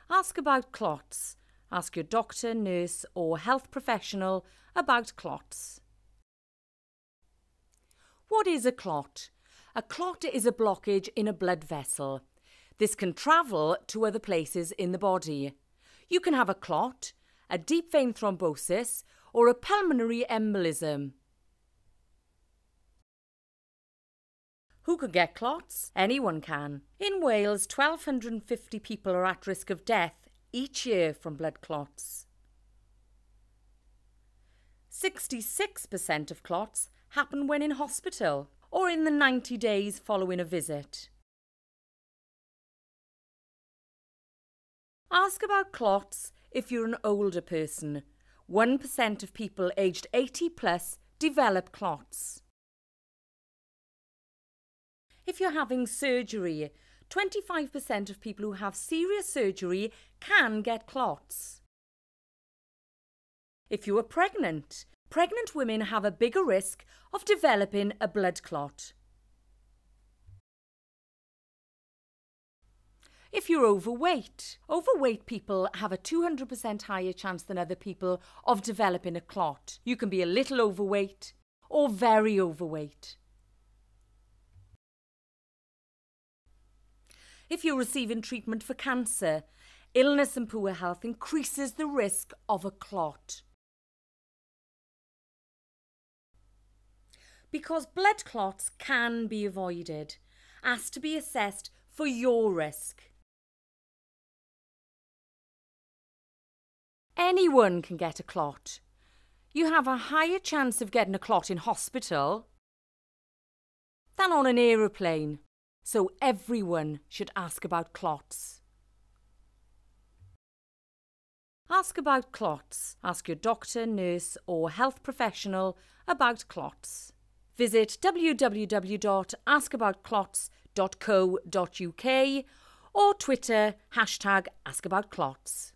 Ask about clots. Ask your doctor, nurse or health professional about clots. What is a clot? A clot is a blockage in a blood vessel. This can travel to other places in the body. You can have a clot, a deep vein thrombosis or a pulmonary embolism. Who can get clots? Anyone can. In Wales, 1,250 people are at risk of death each year from blood clots. 66% of clots happen when in hospital or in the 90 days following a visit. Ask about clots if you're an older person. 1% of people aged 80 plus develop clots. If you're having surgery, 25% of people who have serious surgery can get clots. If you are pregnant, pregnant women have a bigger risk of developing a blood clot. If you're overweight, overweight people have a 200% higher chance than other people of developing a clot. You can be a little overweight or very overweight. If you're receiving treatment for cancer, illness and poor health increases the risk of a clot. Because blood clots can be avoided, ask to be assessed for your risk. Anyone can get a clot. You have a higher chance of getting a clot in hospital than on an aeroplane. So everyone should ask about clots. Ask about clots. Ask your doctor, nurse or health professional about clots. Visit www.askaboutclots.co.uk or Twitter #AskAboutClots.